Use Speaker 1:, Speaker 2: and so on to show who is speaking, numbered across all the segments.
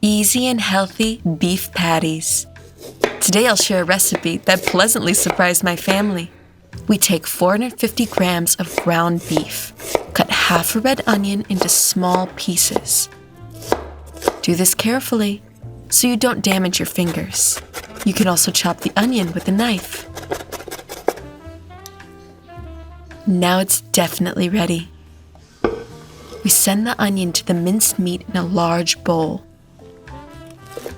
Speaker 1: Easy and healthy beef patties. Today I'll share a recipe that pleasantly surprised my family. We take 450 grams of ground beef. Cut half a red onion into small pieces. Do this carefully so you don't damage your fingers. You can also chop the onion with a knife. Now it's definitely ready. We send the onion to the minced meat in a large bowl.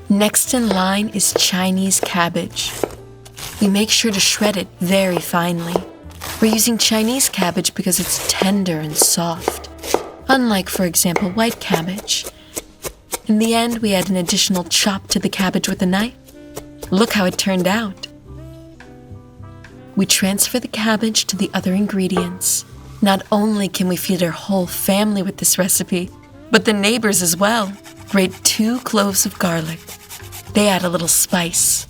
Speaker 1: Next in line is Chinese cabbage. We make sure to shred it very finely. We're using Chinese cabbage because it's tender and soft, unlike, for example, white cabbage. In the end, we add an additional chop to the cabbage with a knife. Look how it turned out. We transfer the cabbage to the other ingredients. Not only can we feed our whole family with this recipe, but the neighbors as well. Grate 2 cloves of garlic. They add a little spice.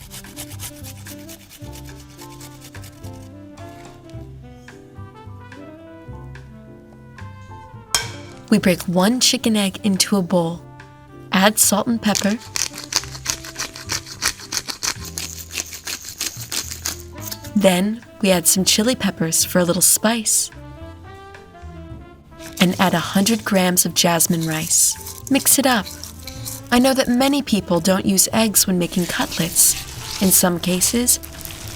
Speaker 1: We break 1 chicken egg into a bowl. Add salt and pepper. Then we add some chili peppers for a little spice. And add 100 grams of jasmine rice. Mix it up. I know that many people don't use eggs when making cutlets. In some cases,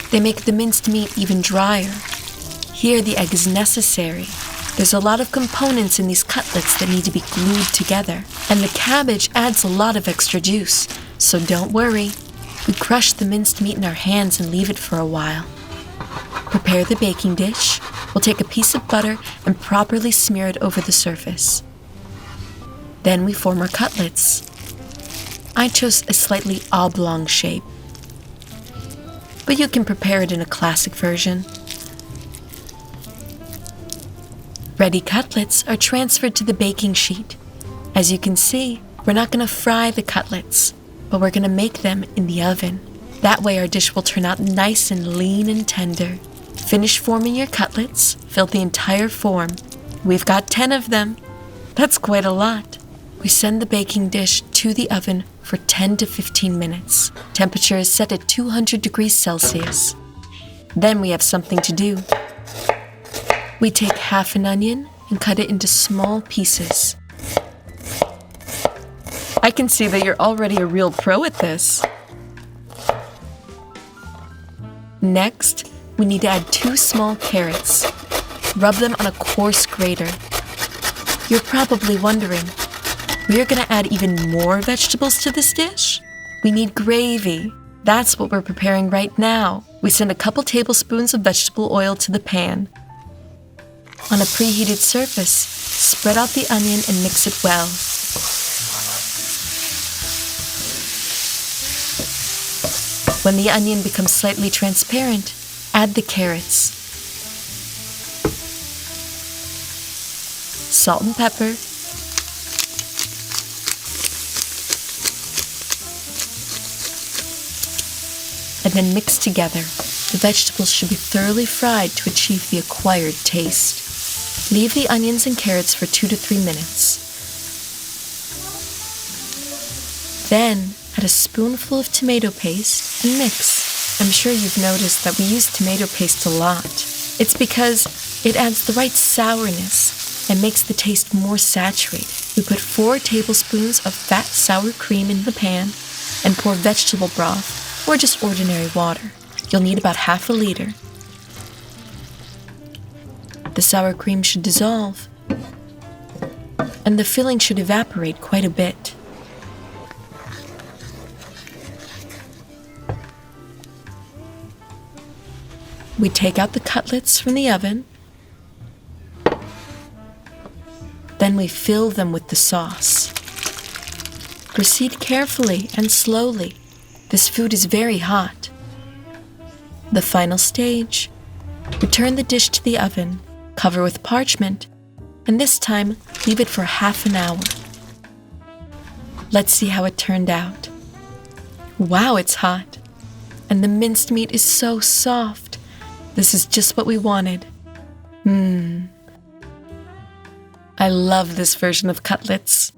Speaker 1: they make the minced meat even drier. Here, the egg is necessary. There's a lot of components in these cutlets that need to be glued together, and the cabbage adds a lot of extra juice, so don't worry. We crush the minced meat in our hands and leave it for a while. Prepare the baking dish. We'll take a piece of butter and properly smear it over the surface. Then we form our cutlets. I chose a slightly oblong shape, but you can prepare it in a classic version. Ready cutlets are transferred to the baking sheet. As you can see, we're not going to fry the cutlets, but we're going to make them in the oven. That way our dish will turn out nice and lean and tender. Finish forming your cutlets, fill the entire form. We've got 10 of them. That's quite a lot. We send the baking dish to the oven for 10 to 15 minutes. Temperature is set at 200 degrees Celsius. Then we have something to do. We take half an onion and cut it into small pieces. I can see that you're already a real pro at this. Next, we need to add 2 small carrots. Rub them on a coarse grater. You're probably wondering, we are going to add even more vegetables to this dish? We need gravy. That's what we're preparing right now. We send a couple tablespoons of vegetable oil to the pan. On a preheated surface, spread out the onion and mix it well. When the onion becomes slightly transparent, add the carrots. Salt and pepper. And then mix together. The vegetables should be thoroughly fried to achieve the acquired taste. Leave the onions and carrots for 2 to 3 minutes. Then add a spoonful of tomato paste and mix. I'm sure you've noticed that we use tomato paste a lot. It's because it adds the right sourness and makes the taste more saturated. We put 4 tablespoons of fat sour cream in the pan and pour vegetable broth or just ordinary water. You'll need about half a liter. The sour cream should dissolve, and the filling should evaporate quite a bit. We take out the cutlets from the oven. Then we fill them with the sauce. Proceed carefully and slowly. This food is very hot. The final stage. Return the dish to the oven, cover with parchment, and this time leave it for half an hour. Let's see how it turned out. Wow, it's hot. And the minced meat is so soft. This is just what we wanted. I love this version of cutlets.